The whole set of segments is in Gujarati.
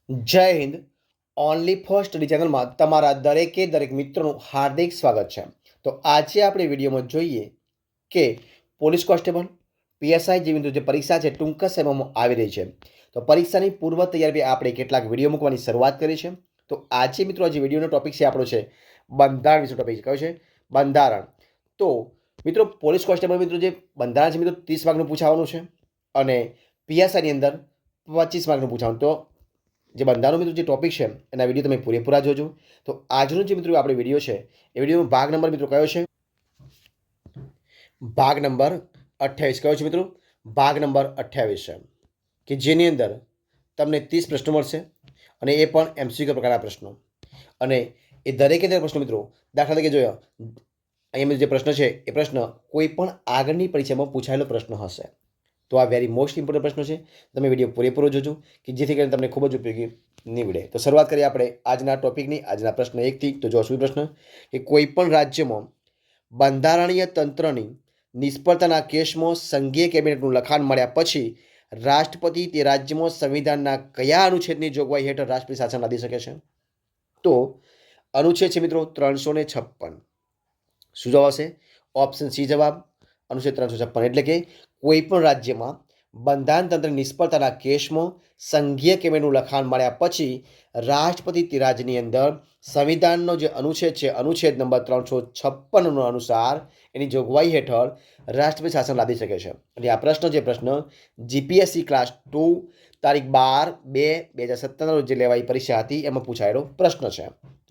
જય હિન્દ. ઓનલી ફોર સ્ટડી ચેનલમાં તમારા દરેક મિત્રોનું હાર્દિક સ્વાગત છે. તો આજે આપણે વિડીયોમાં જોઈએ કે પોલીસ કોન્સ્ટેબલ, પીએસઆઈ જેવી જે પરીક્ષા છે ટૂંક સમયમાં આવી રહી છે. તો પરીક્ષાની પૂર્વ તૈયારી આપણે કેટલાક વિડીયો મૂકવાની શરૂઆત કરી છે. તો આજે મિત્રો આજે વિડીયોનો ટોપિક છે આપણો છે બંધારણ વિશે ટોપિક કયો છે? બંધારણ. તો મિત્રો પોલીસ કોન્સ્ટેબલ મિત્રો જે બંધારણ છે મિત્રો 30 માર્કનું પૂછાવાનું છે અને પીએસઆઈની અંદર 25 માર્કનું પૂછાવાનું. તો જે બંધારણ મિત્રો જે ટોપિક છે એના વિડીયો તમે પૂરેપૂરા જોજો. તો આજનો જે મિત્રો આપણે વિડીયો છે એ વિડીયોનો ભાગ નંબર મિત્રો કયો છે? ભાગ નંબર 28 કયો છે મિત્રો? ભાગ નંબર 28 છે કે જેની અંદર તમને 30 પ્રશ્નો મળશે અને એ પણ એમસીક્યુ પ્રકારના પ્રશ્નો. અને એ દરેકે પ્રશ્નો મિત્રો દાખલા તરીકે જોયો અહીંયા જે પ્રશ્ન છે એ પ્રશ્ન કોઈ પણ આગળની પરીક્ષામાં પૂછાયેલો પ્રશ્ન હશે. તો આ વેરી મોસ્ટ ઇમ્પોર્ટન્ટ પ્રશ્નો છે. તમે વિડીયો પૂરેપૂરો જોજો કે જેથી કરીને તમને ખૂબ જ ઉપયોગી નીવડે. તો શરૂઆત કરીએ આપણે આજના ટોપિકની. આજના પ્રશ્ન 1થી. તો જો શું પ્રશ્ન કે કોઈ પણ રાજ્યમાં બંધારણીય તંત્રની નિષ્ફળતાના કેસમાં સંઘીય કેબિનેટનું લખાણ મળ્યા પછી રાષ્ટ્રપતિ તે રાજ્યમાં સંવિધાનના કયા અનુચ્છેદની જોગવાઈ હેઠળ રાષ્ટ્રીય શાસન લાદી શકે છે? તો અનુચ્છેદ છે મિત્રો 356. શું જવાબ આવશે? ઓપ્શન સી જવાબ. અનુચ્છેદ 356 એટલે કે કોઈ પણ રાજ્યમાં બંધારણ તંત્ર નિષ્ફળતાના કેસમાં સંઘીય કેબિનેટનું લખાણ મળ્યા પછી રાષ્ટ્રપતિ તે રાજ્યની અંદર સંવિધાનનો જે અનુચ્છેદ છે અનુચ્છેદ નંબર 356 અનુસાર એની જોગવાઈ હેઠળ રાષ્ટ્રપતિ શાસન લાદી શકે છે. અને આ પ્રશ્ન જીપીએસસી ક્લાસ 2 તારીખ 12/2/2017 રોજ જે લેવાઈ પરીક્ષા હતી એમાં પૂછાયેલો પ્રશ્ન છે.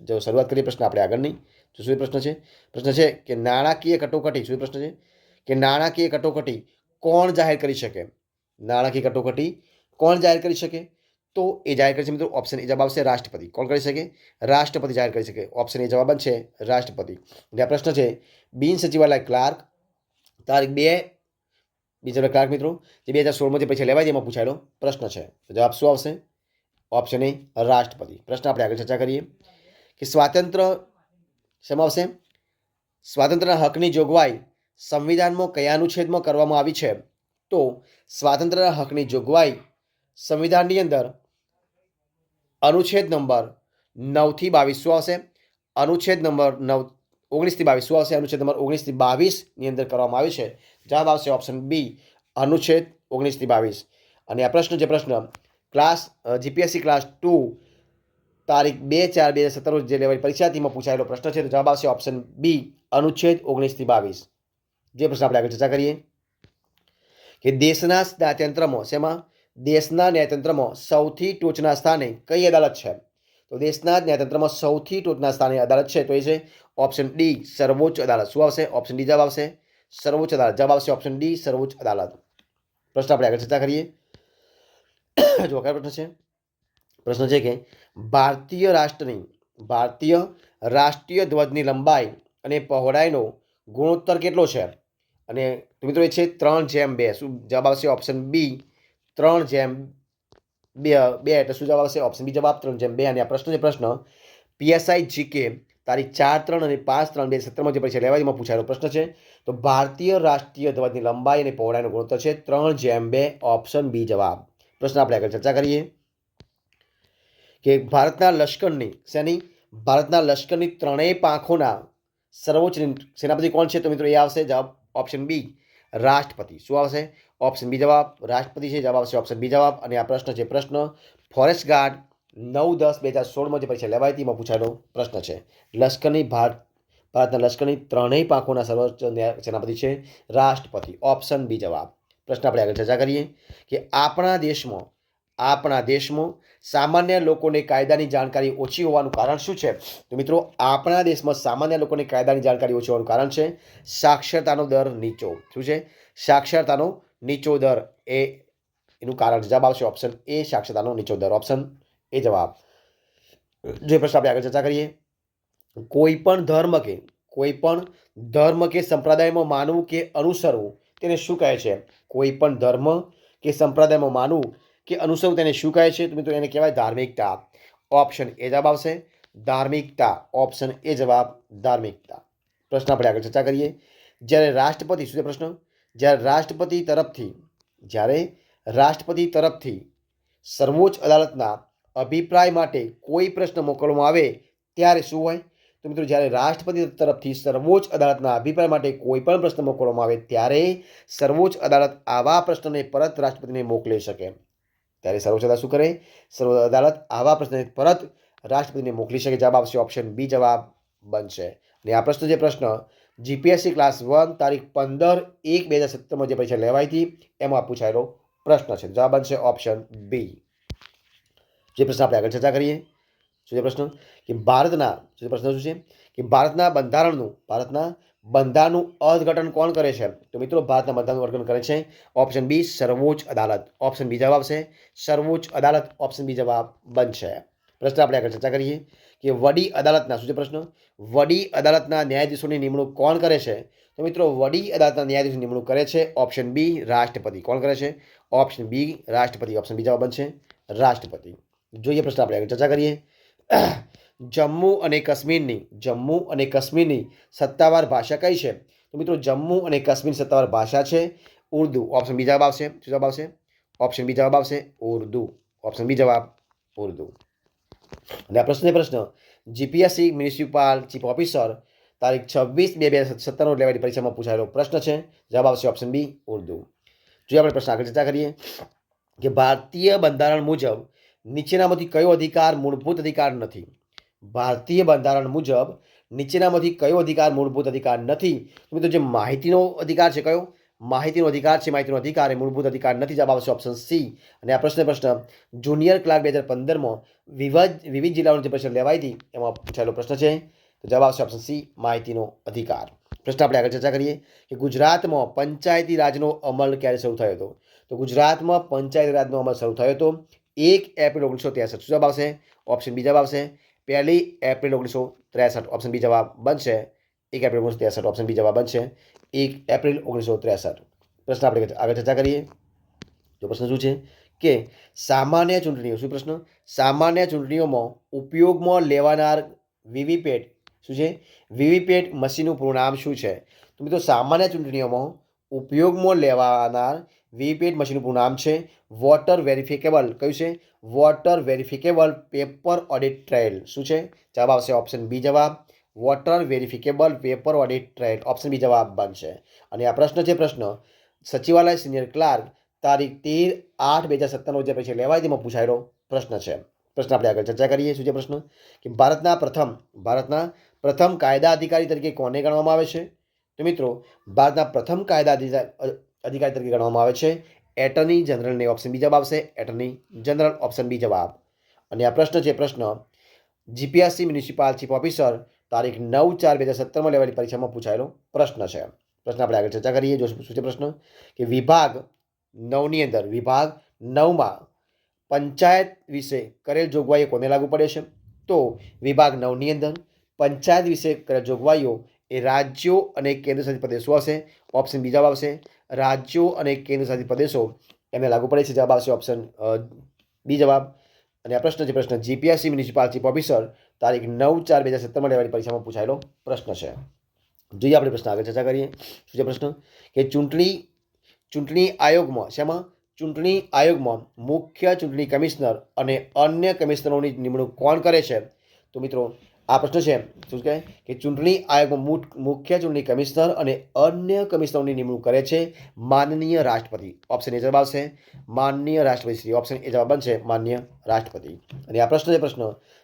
જો શરૂઆત કરીએ પ્રશ્ન આપણે આગળની. તો શું પ્રશ્ન છે? પ્રશ્ન છે કે નાણાકીય કટોકટી. શું પ્રશ્ન છે કે નાણાકીય કટોકટી કોણ જાહેર કરી શકે? નાણાકીય કટોકટી કોણ જાહેર કરી શકે? તો એ જાહેર કરી શકે મિત્રો ઓપ્શન એ જવાબ આવશે રાષ્ટ્રપતિ. કોણ કરી શકે? રાષ્ટ્રપતિ જાહેર કરી શકે. ઓપ્શન એ જવાબ છે રાષ્ટ્રપતિ. એટલે આ પ્રશ્ન છે બિન સચિવાલય ક્લાર્ક તારીખ 2 બીજા ક્લાર્ક મિત્રો જે 2016માં જે પરીક્ષા લેવાય એમાં પૂછાયેલો પ્રશ્ન છે. તો જવાબ શું આવશે? ઓપ્શન એ રાષ્ટ્રપતિ. પ્રશ્ન આપણે આગળ ચર્ચા કરીએ કે સ્વાતંત્ર્ય શેમાં આવશે? સ્વાતંત્ર્યના હકની જોગવાઈ સંવિધાનમાં કયા અનુચ્છેદમાં કરવામાં આવી છે? તો સ્વાતંત્ર્યના હકની જોગવાઈ સંવિધાનની અંદર અનુચ્છેદ નંબર 9 થી 22 શું આવશે? અનુચ્છેદ નંબર 19 થી 22 શું આવશે? અનુચ્છેદ નંબર 19 થી 22 ની અંદર કરવામાં આવ્યું છે. જવાબ આવશે ઓપ્શન બી અનુચ્છેદ 19 થી 22. અને આ પ્રશ્ન ક્લાસ જીપીએસસી ક્લાસ 2 તારીખ 2/4/2017 રોજ જે લેવાયેલી પરીક્ષામાં પૂછાયેલો પ્રશ્ન છે. તો જવાબ આવશે ઓપ્શન બી અનુચ્છેદ 19 થી 22. જે પ્રશ્ન આપણે આગળ ચર્ચા કરીએ કે દેશના ન્યાયતંત્રમાં શેમાં? દેશના ન્યાયતંત્રમાં સૌથી ટોચના સ્થાને કઈ અદાલત છે? તો દેશના ન્યાયતંત્રમાં સૌથી ટોચના સ્થાને અદાલત છે તો એ છે ઓપ્શન ડી સર્વોચ્ચ અદાલત. શું આવશે? ઓપ્શન ડી જવાબ આવશે સર્વોચ્ચ અદાલત. જવાબ આવશે ઓપ્શન ડી સર્વોચ્ચ અદાલત. પ્રશ્ન આપણે આગળ ચર્ચા કરીએ. જો કયો પ્રશ્ન છે? પ્રશ્ન છે કે ભારતીય રાષ્ટ્રીય ધ્વજની લંબાઈ અને પહોળાઈનો ગુણોત્તર કેટલો છે? અને મિત્રો એ છે 3:2. શું જવાબ આવશે? Option B 3:2. એટલે શું જવાબ આવશે? ઓપ્શન બી જવાબ 3:2. અને આ પ્રશ્ન પીએસઆઈ જીકે તારીખ 4/3 અને 5/3/2017માં જે પરીક્ષા લેવાય એમાં પૂછાયેલો પ્રશ્ન છે. તો ભારતીય રાષ્ટ્રીય ધ્વજની લંબાઈ અને પહોળાઈનો ગુણોત્તર છે 3:2. ઓપ્શન બી જવાબ. પ્રશ્ન આપણે આગળ ચર્ચા કરીએ કે ભારતના લશ્કરની ત્રણેય પાંખોના સર્વોચ્ચ સેનાપતિ કોણ છે? તો મિત્રો એ આવશે જવાબ ઓપ્શન બી રાષ્ટ્રપતિ. શું આવશે? ઓપ્શન બી જવાબ રાષ્ટ્રપતિ છે. જવાબ આવશે ઓપ્શન બી જવાબ. અને આ પ્રશ્ન ફોરેસ્ટ ગાર્ડ 9/10/2016માં જે પરીક્ષા લેવાઈ હતી એમાં પૂછાયેલો પ્રશ્ન છે. ભારતના લશ્કરની ત્રણેય પાંખોના સર્વોચ્ચ સેનાપતિ છે રાષ્ટ્રપતિ. ઓપ્શન બી જવાબ. પ્રશ્ન આપણે આગળ ચર્ચા કરીએ કે આપણા દેશમાં સામાન્ય લોકોને કાયદાની જાણકારી ઓછી હોવાનું કારણ શું છે? તો મિત્રો આપણા દેશમાં સામાન્ય લોકોને કાયદાની જાણકારી ઓછી હોવાનું કારણ છે સાક્ષરતાનો દર નીચો. શું છે? સાક્ષરતાનો નીચો દર એનું કારણ. જવાબ આવશે ઓપ્શન એ સાક્ષરતાનો નીચો દર. ઓપ્શન એ જવાબ. જે પ્રશ્ન આપણે આગળ ચર્ચા કરીએ કોઈ પણ ધર્મ કે સંપ્રદાયમાં માનવું કે અનુસરવું તેને શું કહે છે? કોઈ પણ ધર્મ કે સંપ્રદાયમાં માનવું કે અનુસરવું તેને શું કહે છે? તો મિત્રો એને કહેવાય ધાર્મિકતા. ઓપ્શન એ જવાબ આવશે ધાર્મિકતા. ઓપ્શન એ જવાબ ધાર્મિકતા. પ્રશ્ન આપણે આગળ ચર્ચા કરીએ જ્યારે રાષ્ટ્રપતિ તરફથી સર્વોચ્ચ અદાલતના અભિપ્રાય માટે કોઈ પ્રશ્ન મોકલવામાં આવે ત્યારે શું હોય? તો મિત્રો જ્યારે રાષ્ટ્રપતિ તરફથી સર્વોચ્ચ અદાલતના અભિપ્રાય માટે કોઈ પણ પ્રશ્ન મોકલવામાં આવે ત્યારે સર્વોચ્ચ અદાલત આવા પ્રશ્નને પરત રાષ્ટ્રપતિને મોકલી શકે. ત્યારે સર્વોચ્ચ અદાલત શું કરે? સર્વોચ્ચ અદાલત આવા પ્રશ્નને પરત રાષ્ટ્રપતિને મોકલી શકે. જવાબ આવશે ઓપ્શન બી જવાબ બનશે. અને આ પ્રશ્ન જીપીએસસી ક્લાસ 1 તારીખ 15/1/2017 જે પરીક્ષા લેવાઈ હતી એમાં પૂછાયેલો પ્રશ્ન છે. જવાબ બનશે ઓપ્શન બી. જે પ્રશ્ન આપણે આગળ ચર્ચા કરીએ. શું છે પ્રશ્ન? કે ભારતના પ્રશ્ન શું છે કે ભારતના બંધારણનું અર્થઘટન કોણ કરે છે? તો મિત્રો ભારતના બંધારણનું અર્થઘટન કરે છે ઓપ્શન બી સર્વોચ્ચ અદાલત. ઓપ્શન બી જવાબ આવશે સર્વોચ્ચ અદાલત. ઓપ્શન બી જવાબ બનશે. પ્રશ્ન આપણે આગળ ચર્ચા કરીએ કે વડી અદાલતના શું છે પ્રશ્ન? વડી અદાલતના ન્યાયાધીશોની નિમણૂક કોણ કરે છે? તો મિત્રો વડી અદાલતના ન્યાયાધીશોની નિમણૂક કરે છે ઓપ્શન બી રાષ્ટ્રપતિ. કોણ કરે છે? ઓપ્શન બી રાષ્ટ્રપતિ. ઓપ્શન બી જવાબ બનશે રાષ્ટ્રપતિ. જોઈએ પ્રશ્ન આપણે આગળ ચર્ચા કરીએ. જમ્મુ અને કાશ્મીરની સત્તાવાર ભાષા કઈ છે? તો મિત્રો જમ્મુ અને કાશ્મીરની સત્તાવાર ભાષા છે ઉર્દુ. ઓપ્શન બી જવાબ આવશે. શું જવાબ આવશે? ઓપ્શન બી જવાબ આવશે ઉર્દુ. ઓપ્શન બી જવાબ ઉર્દુ. અને આ પ્રશ્ન જીપીએસસી મ્યુનિસિપલ ચીફ ઓફિસર તારીખ 26/2/2017 લેવાયેલી પરીક્ષામાં પૂછાયેલો પ્રશ્ન છે. જવાબ આવશે ઓપ્શન બી ઉર્દુ. જોઈએ આપણે પ્રશ્ન આગળ ચર્ચા કરીએ કે ભારતીય બંધારણ મુજબ નીચેનામાંથી કયો અધિકાર મૂળભૂત અધિકાર નથી? ભારતીય બંધારણ મુજબ નીચેનામાંથી કયો અધિકાર મૂળભૂત અધિકાર નથી? મિત્રો જે માહિતીનો અધિકાર છે કયો? માહિતીનો અધિકાર એ મૂળભૂત અધિકાર નથી. જવાબ આવશે ઓપ્શન સી. અને આ પ્રશ્ન જુનિયર ક્લાર્ક 2015માં વિવિધ જિલ્લાઓની જે પરીક્ષા લેવાઈ હતી એમાં પૂછાયેલો પ્રશ્ન છે. તો જવાબ આવશે ઓપ્શન સી માહિતીનો અધિકાર. પ્રશ્ન આપણે આગળ ચર્ચા કરીએ કે ગુજરાતમાં પંચાયતી રાજનો અમલ ક્યારે શરૂ થયો હતો? તો ગુજરાતમાં પંચાયતી રાજનો અમલ શરૂ થયો હતો 1 એપ્રિલ 1963. શું જવાબ આવશે? ઓપ્શન બી જવાબ આવશે 1 એપ્રિલ 1963. ઓપ્શન બી જવાબ બનશે 1 એપ્રિલ 1963. ઓપ્શન બી જવાબ બનશે 1 એપ્રિલ 1963. પ્રશ્ન આપણે આગળ ચર્ચા કરીએ. જો પ્રશ્ન શું છે કે સામાન્ય ચૂંટણીઓ શું પ્રશ્ન? સામાન્ય ચૂંટણીઓમાં ઉપયોગમાં લેવાનાર વીવીપેટ શું છે? વીવીપેટ મશીનનું પૂરું નામ શું છે? તો મિત્રો સામાન્ય ચૂંટણીઓમાં ઉપયોગમાં લેવાનાર વીવીપેટ મશીનનું પૂરું નામ છે વોટર વેરિફિકેબલ. કયું છે? Voter verifiable paper audit trail. શું છે? જવાબ આવશે ઓપ્શન બી જવાબ voter verifiable paper audit trail. Option B જવાબ બનશે. અને આ પ્રશ્ન સચિવાલય સિનિયર ક્લાર્ક તારીખ 13/8/2017 જે પરીક્ષા લેવાય તેમાં પૂછાયેલો પ્રશ્ન છે. પ્રશ્ન આપણે આગળ ચર્ચા કરીએ. શું છે પ્રશ્ન? કે ભારતના પ્રથમ કાયદા અધિકારી તરીકે કોને ગણવામાં આવે છે? તો મિત્રો ભારતના પ્રથમ કાયદા અધિકારી તરીકે ગણવામાં આવે છે એટર્ની જનરલને. ઓપ્શન બી જવાબ આવશે એટર્ની જનરલ. ઓપ્શન બી જવાબ. અને આ પ્રશ્ન જીપીએસસી મ્યુનિસિપલ ચીફ ઓફિસર તારીખ 9/4/2017 લેવાયેલી પરીક્ષામાં પૂછાયેલો પ્રશ્ન છે. પ્રશ્ન આપણે આગળ ચર્ચા કરીએ. જો શું છે પ્રશ્ન? કે વિભાગ 9ની અંદર વિભાગ 9માં પંચાયત વિશે કરેલ જોગવાઈઓ કોને લાગુ પડે છે? તો વિભાગ 9ની અંદર પંચાયત વિશે કરેલ જોગવાઈઓ એ રાજ્યો અને કેન્દ્રશાસિત પ્રદેશો હશે. ઓપ્શન બી જવાબ આવશે રાજ્યો અને કેન્દ્રશાસિત પ્રદેશો એમને લાગુ પડે છે. જવાબ આવશે ઓપ્શન બી જવાબ. અને આ પ્રશ્ન જીપીએસસી મ્યુનિસિપલ ચીફ ઓફિસર તારીખ 9/4/2017 લેવાયેલી પરીક્ષામાં પૂછાયેલો પ્રશ્ન છે. જોઈએ આપણે પ્રશ્ન આગળ ચર્ચા કરીએ. શું છે પ્રશ્ન? કે ચૂંટણી આયોગમાં મુખ્ય ચૂંટણી કમિશનર અને અન્ય કમિશનરોની નિમણૂક કોણ કરે છે? તો મિત્રો આ પ્રશ્ન છે શું કહે કે ચૂંટણી આયોગમાં મુખ્ય ચૂંટણી કમિશનર અને અન્ય કમિશનરોની નિમણૂક કરે છે માનનીય રાષ્ટ્રપતિ. ઓપ્શન એ જવાબ આવશે માનનીય રાષ્ટ્રપતિ શ્રી. ઓપ્શન એ જવાબ બનશે માનનીય રાષ્ટ્રપતિ. અને આ પ્રશ્ન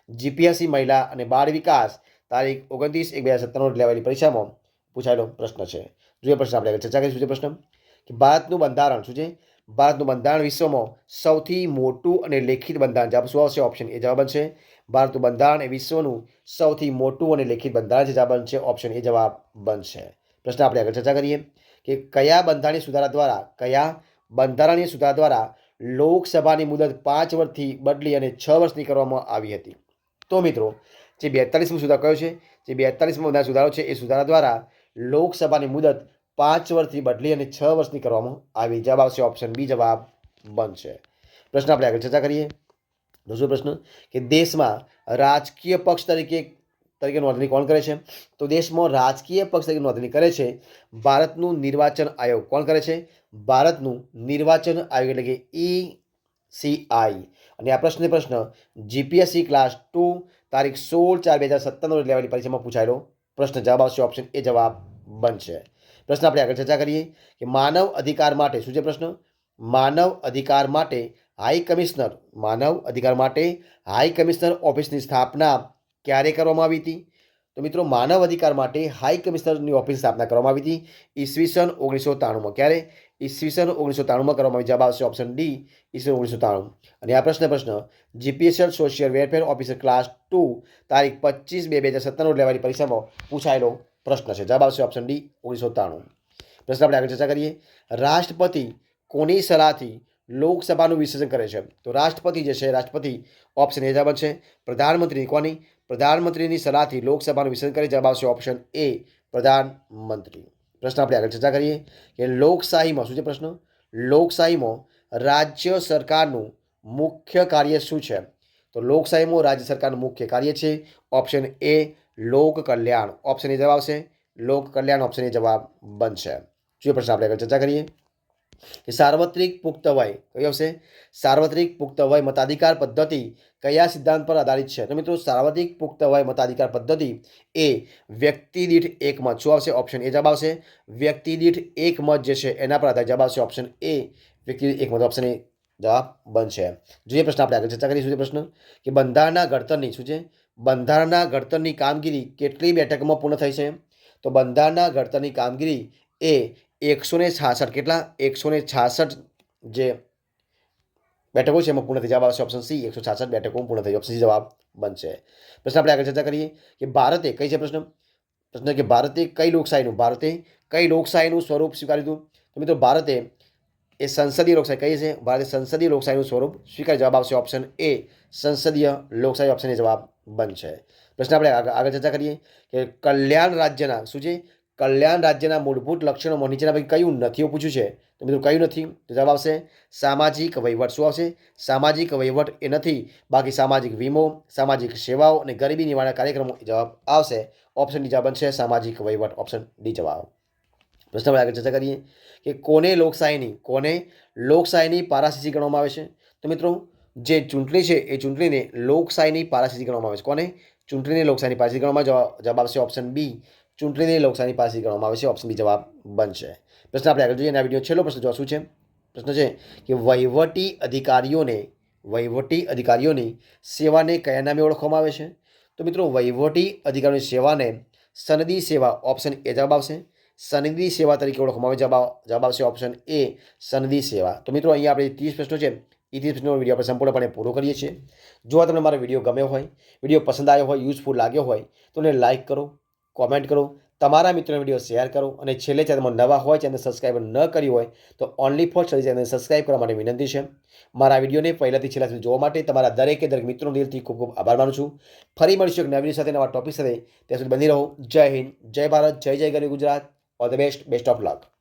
જીપીએસસી મહિલા અને બાળ વિકાસ તારીખ 29/1/2017 લેવાયેલી પરીક્ષામાં પૂછાયેલો પ્રશ્ન છે. જોઈએ પ્રશ્ન આપણે ચર્ચા કરીશું. છે પ્રશ્ન કે ભારતનું બંધારણ શું છે? ભારતનું બંધારણ વિશ્વમાં સૌથી મોટું અને લેખિત બંધારણ. જવાબ શું આવશે? ઓપ્શન એ જવાબ બનશે ભારતનું બંધારણ એ વિશ્વનું સૌથી મોટું અને લેખિત બંધારણ છે. જવાબ બનશે ઓપ્શન એ જવાબ બનશે. પ્રશ્ન આપણે આગળ ચર્ચા કરીએ કે કયા બંધારણીય સુધારા દ્વારા લોકસભાની મુદત 5 વર્ષથી બદલી અને 6 વર્ષની કરવામાં આવી હતી? તો મિત્રો જે 42મો સુધારો કયો છે? જે 42મો સુધારો છે એ સુધારા દ્વારા લોકસભાની મુદત 5 વર્ષથી બદલી અને 6 વર્ષની કરવામાં આવી. જવાબ આવશે ઓપ્શન બી જવાબ બનશે. પ્રશ્ન આપણે આગળ ચર્ચા કરીએ. દોસ્તો પ્રશ્ન કે દેશમાં રાજકીય પક્ષ તરીકે નોંધણી કોણ કરે છે? તો દેશમાં રાજકીય પક્ષ તરીકે નોંધણી કરે છે ભારતનું નિર્વાચન આયોગ. કોણ કરે છે? ભારતનું નિર્વાચન આયોગ એટલે કે CI. અને આ પ્રશ્ન GPSC ક્લાસ 2 તારીખ 16/4/2017 લેવાયેલી પરીક્ષામાં પૂછાયેલો પ્રશ્ન. જવાબ આવશે ઓપ્શન એ જવાબ બનશે. પ્રશ્ન આપણે આગળ ચર્ચા કરીએ કે માનવ અધિકાર માટે શું છે પ્રશ્ન? માનવ અધિકાર માટે હાઈ કમિશનર ઓફિસની સ્થાપના ક્યારે કરવામાં આવી હતી? તો મિત્રો માનવ અધિકાર માટે હાઈ કમિશનરની ઓફિસની સ્થાપના કરવામાં આવી હતી ઈસવીસન 1993. ક્યારે? ઈસવીસન 1993 કરવામાં આવી. જવાબ આવશે ઓપ્શન ડી, ઈસવીસન 1993. અને આ પ્રશ્ન GPSC social welfare officer class 2 તારીખ 25/2/2017 લેવાયેલી પરીક્ષામાં પૂછાયેલો પ્રશ્ન છે. જવાબ આવશે ઓપ્શન ડી, 1993. પ્રશ્ન આપણે આગળ ચર્ચા કરીએ. રાષ્ટ્રપતિ કોની સલાહથી લોકસભાનું વિસર્જન કરે છે? તો રાષ્ટ્રપતિ જે છે રાષ્ટ્રપતિ ઓપ્શન એ જવાબ છે. પ્રધાનમંત્રીની સલાહથી લોકસભાનું વિસર્જન કરે. જવાબ આવશે ઓપ્શન એ, પ્રધાનમંત્રી. પ્રશ્ન આપણે આગળ ચર્ચા કરીએ કે લોકશાહીમાં શું છે પ્રશ્ન? લોકશાહીમાં રાજ્ય સરકારનું મુખ્ય કાર્ય શું છે? તો લોકશાહીમાં રાજ્ય સરકારનું મુખ્ય કાર્ય છે option A, lock Kalyan. Option A જવાબ આવશે લોક કલ્યાણ. ઓપ્શન એ જવાબ બનશે. જો પ્રશ્ન આપણે આગળ ચર્ચા કરીએ કે સાર્વત્રિક પુખ્ત વય કઈ આવશે? સાર્વત્રિક પુખ્ત વય મતાધિકાર પદ્ધતિ કયા સિદ્ધાંત પર આધારિત છે? તો મિત્રો સાર્વત્રિક પુખ્ત વય મતાધિકાર પદ્ધતિ એ વ્યક્તિ દીઠ એક મત. શું આવશે? ઓપ્શન એ જવાબ આવશે વ્યક્તિ દીઠ એક મત જે છે એના પર આધારિત. જવાબ આવશે ઓપ્શન એ, વ્યક્તિ દીઠ એક મત. ઓપ્શન એ જવાબ બનશે. જોઈએ પ્રશ્ન આપણે આગળ ચર્ચા કરીશું. શું છે પ્રશ્ન કે બંધારણના ઘડતરની શું છે? બંધારણના ઘડતરની કામગીરી કેટલી બેઠકોમાં પૂર્ણ થઈ છે? તો બંધારણના ઘડતરની કામગીરી એ 166 કેટલા? 166 જે બેઠકો છે એમાં પૂર્ણ થઈ. જવાબ આવશે ઓપ્શન સી, 166 બેઠકો પૂર્ણ થઈ. ઓપ્શન સી જવાબ બનશે. પ્રશ્ન આપણે આગળ ચર્ચા કરીએ કે ભારતે કઈ છે પ્રશ્ન કે ભારતે કઈ લોકશાહીનું સ્વરૂપ સ્વીકાર્યું હતું? તો મિત્રો ભારતે એ સંસદીય લોકશાહી કઈ છે? ભારતે સંસદીય લોકશાહીનું સ્વરૂપ સ્વીકાર્યું. જવાબ આવશે ઓપ્શન એ, સંસદીય લોકશાહી. ઓપ્શન એ જવાબ બનશે. પ્રશ્ન આપણે આગળ ચર્ચા કરીએ કે કલ્યાણ રાજ્યના શું છે? કલ્યાણ રાજ્યના મૂળભૂત લક્ષણોમાં નીચેના પૈકી કયું નથી પૂછ્યું છે? તો મિત્રો કયું નથી? તો જવાબ આવશે સામાજિક વહીવટ. શું આવશે? સામાજિક વહીવટ એ નથી, બાકી સામાજિક વીમો, સામાજિક સેવાઓ અને ગરીબી નિવારણ કાર્યક્રમો જવાબ આવશે ઓપ્શન ડી જવાબ બનશે સામાજિક વહીવટ. ઓપ્શન ડી જવાબ. પ્રશ્ન આપણે આગળ ચર્ચા કરીએ કે કોને લોકશાહીની પારાશીસી ગણવામાં આવે છે? તો મિત્રો જે ચૂંટણી છે એ ચૂંટણીને લોકશાહીની પારાશીસી ગણવામાં આવે છે. કોને? ચૂંટણીને લોકશાહીની પારાશીસી ગણવામાં જવાબ આવશે ઓપ્શન બી, ચૂંટણીને લોકશાહીની પારાશીસી ગણવામાં આવે છે. ઓપ્શન બી જવાબ બનશે. પ્રશ્ન આપણે આગળ જોઈએ અને આ વિડીયો છેલ્લો પ્રશ્ન જો શું છે? પ્રશ્ન છે કે વહીવટી અધિકારીઓની સેવાને કયા નામે ઓળખવામાં આવે છે? તો મિત્રો વહીવટી અધિકારીઓની સેવાને સનદી સેવા. ઓપ્શન એ જવાબ આવશે સનદી સેવા તરીકે ઓળખવામાં આવે. જવાબ આવશે ઓપ્શન એ, સનદી સેવા. તો મિત્રો અહીંયા આપણે 30 પ્રશ્નો છે એ 30 પ્રશ્નોનો વિડીયો આપણે સંપૂર્ણપણે પૂરો કરીએ છીએ. જો તમને મારો વિડીયો ગમ્યો હોય, વિડીયો પસંદ આવ્યો હોય, યુઝફુલ લાગ્યો હોય તો એને લાઇક કરો, કોમેન્ટ કરો, તમારા મિત્રોને વિડીયો શેર કરો અને છેલ્લે ચેનલમાં નવા હોય, ચેનલ સબસ્ક્રાઈબ ન કરી હોય તો only for study channel subscribe કરવા માટે વિનંતી છે. મારા વિડીયોને પહેલાંથી છેલ્લા સુધી જોવા માટે તમારા દરેક મિત્રોનો દિલથી ખૂબ ખૂબ આભાર માનું છું. ફરી મળીશું એક નવા વિડીયો સાથે, નવા ટોપિક સાથે. ત્યાં સુધી બની રહો. જય હિન્દ, જય ભારત, જય ગરવી Gujarat. All the best of luck.